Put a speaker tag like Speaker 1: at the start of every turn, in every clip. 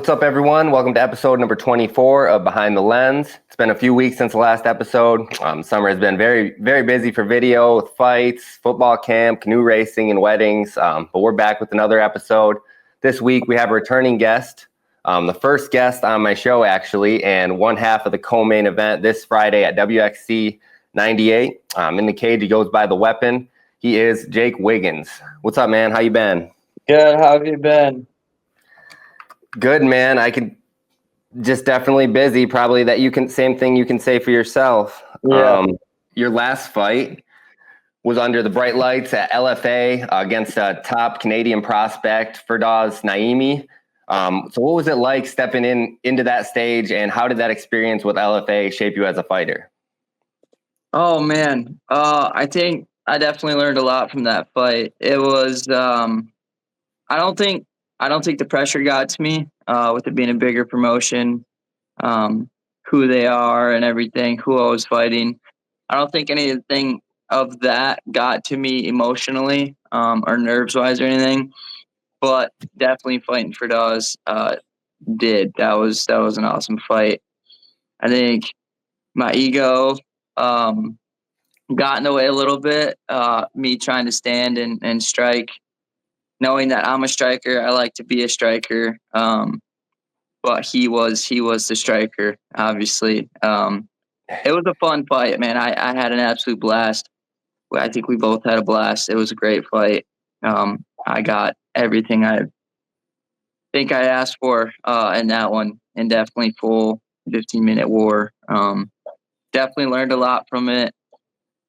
Speaker 1: What's up, everyone? Welcome to episode number 24 of Behind the Lens. It's been a few weeks since the last episode. Summer has been very, very busy for video with fights, football camp, canoe racing, and weddings. But we're back with another episode. This week, we have a returning guest, the first guest on my show, actually, and one half of the co-main event this Friday at WXC 98. In the cage, he goes by The Weapon. He is Jake Wiggins. What's up, man? How you been?
Speaker 2: Good. How have you been?
Speaker 1: Good, man. I could just definitely busy. Probably that same thing you can say for yourself.
Speaker 2: Yeah.
Speaker 1: Your last fight was under the bright lights at LFA against a top Canadian prospect, Firdauss Naimi. So what was it like stepping into that stage, and how did that experience with LFA shape you as a fighter?
Speaker 2: Oh man. I think I definitely learned a lot from that fight. It was I don't think the pressure got to me with it being a bigger promotion, who they are and everything, who I was fighting. I don't think anything of that got to me emotionally or nerves-wise or anything, but definitely fighting for Dawes did. That was an awesome fight. I think my ego got in the way a little bit, me trying to stand and strike. Knowing that I'm a striker, I like to be a striker. But he was the striker, obviously. It was a fun fight, man. I had an absolute blast. I think we both had a blast. It was a great fight. I got everything I think I asked for in that one, and definitely full 15-minute war. Definitely learned a lot from it.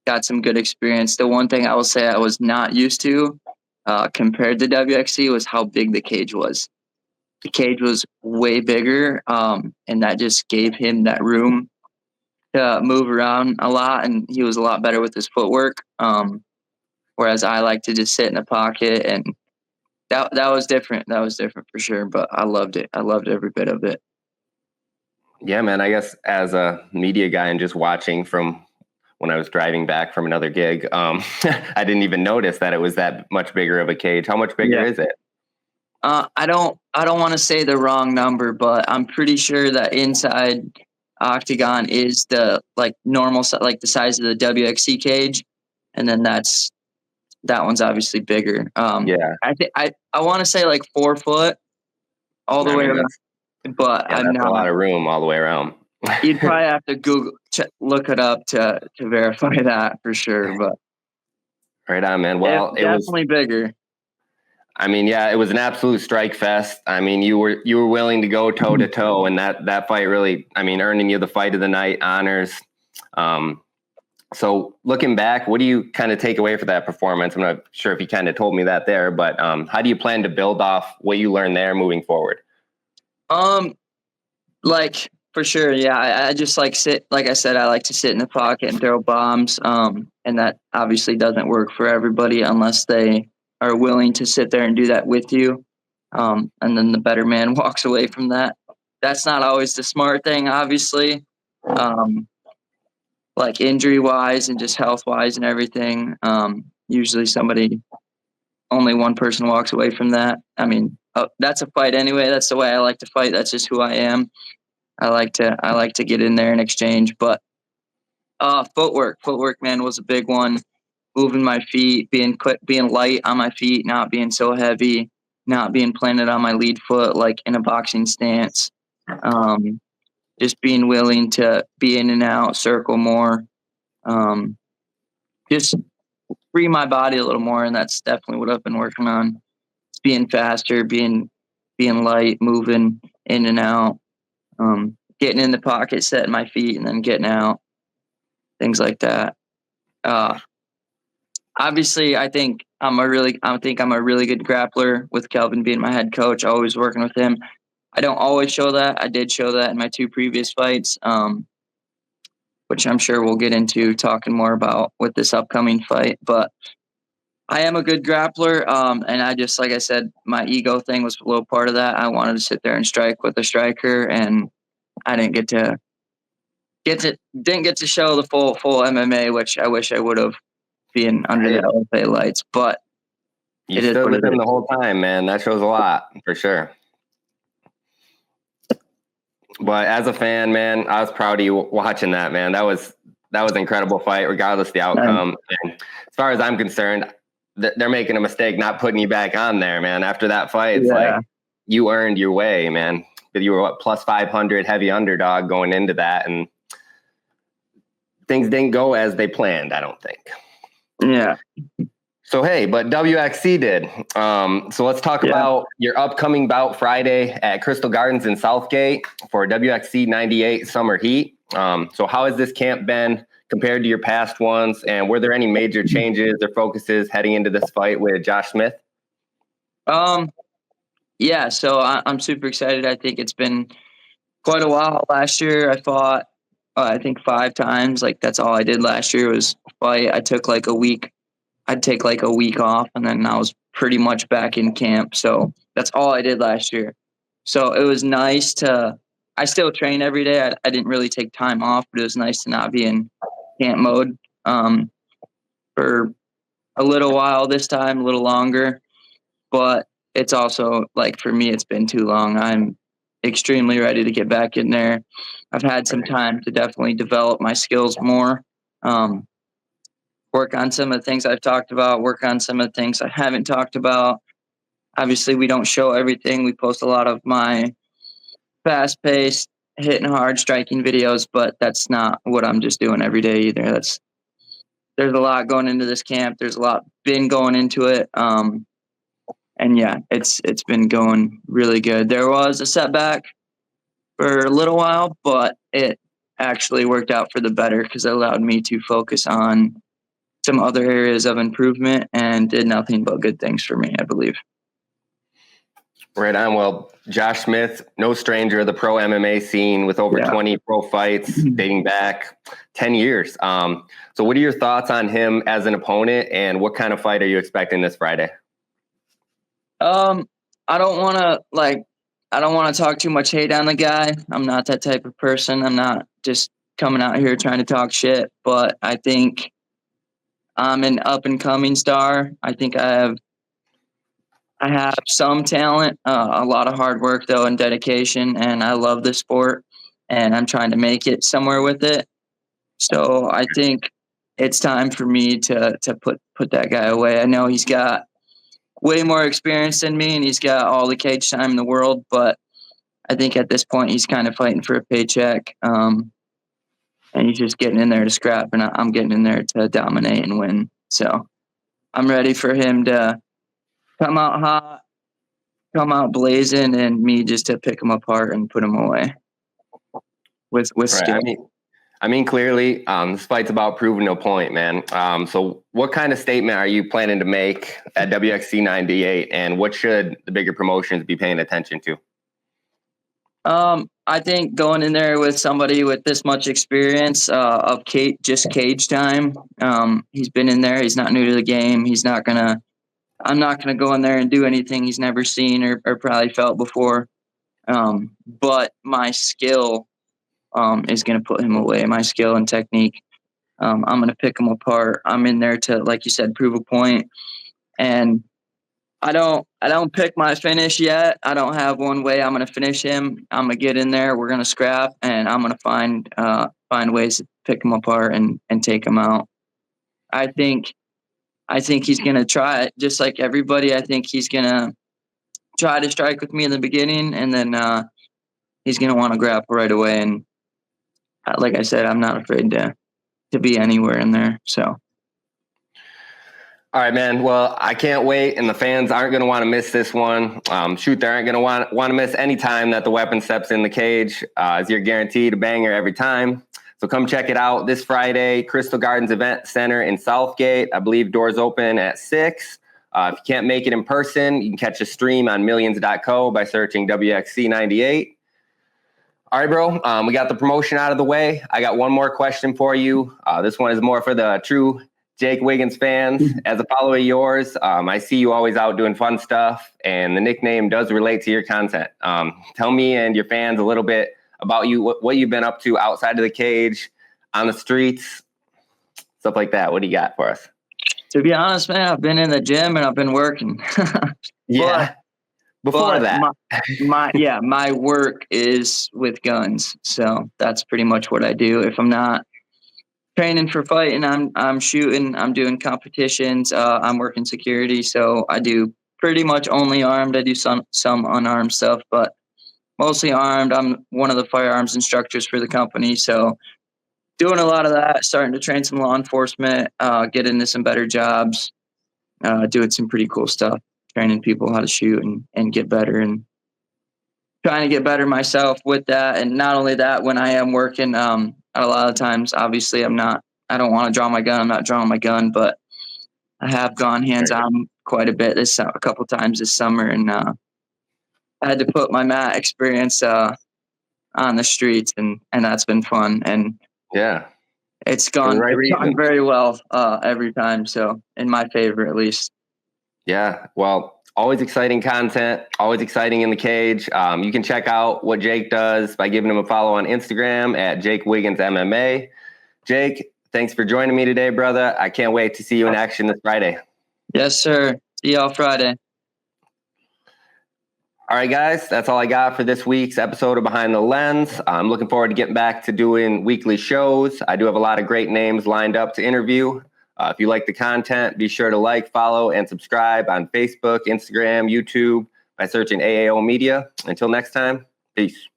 Speaker 2: Got some good experience. The one thing I will say I was not used to compared to WXC was how big the cage was. The cage was way bigger, and that just gave him that room to move around a lot, and he was a lot better with his footwork. Whereas I like to just sit in the pocket, and that was different. That was different for sure, but I loved it. I loved every bit of it.
Speaker 1: Yeah, man. I guess as a media guy and just watching from when I was driving back from another gig, I didn't even notice that it was that much bigger of a cage. How much bigger is it?
Speaker 2: I don't want to say the wrong number, but I'm pretty sure that inside octagon is the normal, like the size of the WXC cage, and then that one's obviously bigger.
Speaker 1: Yeah,
Speaker 2: I think I want to say like 4 foot all the way around, but
Speaker 1: yeah,
Speaker 2: I'm
Speaker 1: that's
Speaker 2: not.
Speaker 1: a lot of room all the way around.
Speaker 2: You'd probably have to look it up to verify that for sure, but
Speaker 1: right on, man. Well,
Speaker 2: it definitely bigger.
Speaker 1: I mean, yeah, it was an absolute strike fest. I mean, you were willing to go toe to toe, and that fight really, I mean, earning you the fight of the night honors. So looking back, what do you kind of take away for that performance? I'm not sure if you kind of told me that there, but how do you plan to build off what you learned there moving forward?
Speaker 2: Like for sure, yeah. I just like I said, I like to sit in the pocket and throw bombs. And that obviously doesn't work for everybody unless they are willing to sit there and do that with you. And then the better man walks away from that. That's not always the smart thing, obviously. Like injury wise and just health wise and everything. Usually only one person walks away from that. I mean, that's a fight anyway. That's the way I like to fight. That's just who I am. I like to get in there and exchange, but footwork, man, was a big one. Moving my feet, being light on my feet, not being so heavy, not being planted on my lead foot like in a boxing stance. Just being willing to be in and out, circle more, just free my body a little more, and that's definitely what I've been working on. It's being faster, being light, moving in and out, getting in the pocket, setting my feet, and then getting out, things like that. Obviously, I think I'm a really good grappler with Kelvin being my head coach. Always working with him. I don't always show that. I did show that in my 2 previous fights, which I'm sure we'll get into talking more about with this upcoming fight. But I am a good grappler, and I just, like I said, my ego thing was a little part of that. I wanted to sit there and strike with a striker, and I didn't get to show the full MMA, which I wish I would have, being under the LFA lights. But
Speaker 1: you stood with him the whole time, man. That shows a lot for sure. But as a fan, man, I was proud of you watching that, man. That was an incredible fight, regardless of the outcome. And as far as I'm concerned, they're making a mistake not putting you back on there, man. After that fight, it's like you earned your way, man. But you were what, plus 500 heavy underdog going into that, and things didn't go as they planned, I don't think.
Speaker 2: Yeah.
Speaker 1: So, hey, but WXC did. So let's talk about your upcoming bout Friday at Crystal Gardens in Southgate for WXC 98 Summer Heat. So how has this camp been compared to your past ones? And were there any major changes or focuses heading into this fight with Josh Smith?
Speaker 2: Yeah, so I'm super excited. I think it's been quite a while. Last year I fought, I think 5 times. Like that's all I did last year was fight. I took like a week. I'd take like a week off, and then I was pretty much back in camp. So that's all I did last year. So it was nice to, I still train every day. I didn't really take time off, but it was nice to not be in camp mode for a little while this time, a little longer. But it's also like for me, it's been too long. I'm extremely ready to get back in there. I've had some time to definitely develop my skills more. Work on some of the things I've talked about, work on some of the things I haven't talked about. Obviously, we don't show everything. We post a lot of my fast-paced, hitting hard, striking videos, but that's not what I'm just doing every day either. There's a lot going into this camp. There's a lot been going into it. And yeah, it's been going really good. There was a setback for a little while, but it actually worked out for the better because it allowed me to focus on some other areas of improvement and did nothing but good things for me, I believe.
Speaker 1: Right on. Well, Josh Smith, no stranger of the pro MMA scene with over 20 pro fights dating back 10 years. So what are your thoughts on him as an opponent, and what kind of fight are you expecting this Friday?
Speaker 2: I don't want to talk too much hate on the guy. I'm not that type of person. I'm not just coming out here trying to talk shit, but I think I'm an up and coming star. I think I have some talent, a lot of hard work though, and dedication, and I love this sport and I'm trying to make it somewhere with it. So I think it's time for me to put that guy away. I know he's got way more experience than me and he's got all the cage time in the world, but I think at this point he's kind of fighting for a paycheck. And he's just getting in there to scrap, and I'm getting in there to dominate and win. So I'm ready for him to come out hot, come out blazing, and me just to pick him apart and put him away with skill.
Speaker 1: I mean, clearly, this fight's about proving a point, man. So what kind of statement are you planning to make at WXC 98, and what should the bigger promotions be paying attention to?
Speaker 2: I think going in there with somebody with this much experience of just cage time, he's been in there. He's not new to the game. I'm not gonna go in there and do anything he's never seen or probably felt before. But my skill is gonna put him away. My skill and technique. I'm gonna pick him apart. I'm in there to, like you said, prove a point. And I don't pick my finish yet. I don't have one way I'm going to finish him. I'm going to get in there. We're going to scrap, and I'm going to find ways to pick him apart and take him out. I think he's going to try it just like everybody. I think he's going to try to strike with me in the beginning, and then he's going to want to grapple right away. And like I said, I'm not afraid to be anywhere in there. So.
Speaker 1: All right, man. Well, I can't wait, and the fans aren't going to want to miss this one. They aren't going to want to miss any time that the weapon steps in the cage, as you're guaranteed a banger every time. So come check it out this Friday, Crystal Gardens Event Center in Southgate. I believe doors open at 6. If you can't make it in person, you can catch a stream on millions.co by searching WXC 98. All right, bro. We got the promotion out of the way. I got one more question for you. This one is more for the true Jake Wiggins fans. As a follower of yours, I see you always out doing fun stuff, and the nickname does relate to your content. Tell me and your fans a little bit about you, what you've been up to outside of the cage, on the streets, stuff like that. What do you got for us?
Speaker 2: To be honest, man, I've been in the gym and I've been working.
Speaker 1: Yeah. Before
Speaker 2: But
Speaker 1: that.
Speaker 2: my work is with guns, so that's pretty much what I do. If I'm not training for fighting, I'm shooting, I'm doing competitions, I'm working security, so I do pretty much only armed. I do some unarmed stuff, but mostly armed. I'm one of the firearms instructors for the company, so doing a lot of that, starting to train some law enforcement, get into some better jobs, doing some pretty cool stuff, training people how to shoot and get better, and trying to get better myself with that. And not only that, when I am working, a lot of times, obviously I don't want to draw my gun. I'm not drawing my gun, but I have gone hands on quite a bit a couple times this summer. And, I had to put my mat experience, on the streets, and that's been fun. And
Speaker 1: Yeah.
Speaker 2: it's gone very well, every time. So in my favor, at least.
Speaker 1: Yeah. Well, always exciting content, always exciting in the cage. You can check out what Jake does by giving him a follow on Instagram at Jake Wiggins MMA. Jake, thanks for joining me today, brother. I can't wait to see you in action this Friday.
Speaker 2: Yes, sir. See y'all Friday.
Speaker 1: All right, guys, that's all I got for this week's episode of Behind the Lens. I'm looking forward to getting back to doing weekly shows. I do have a lot of great names lined up to interview. If you like the content, be sure to like, follow, and subscribe on Facebook, Instagram, YouTube by searching AAO Media. Until next time, peace.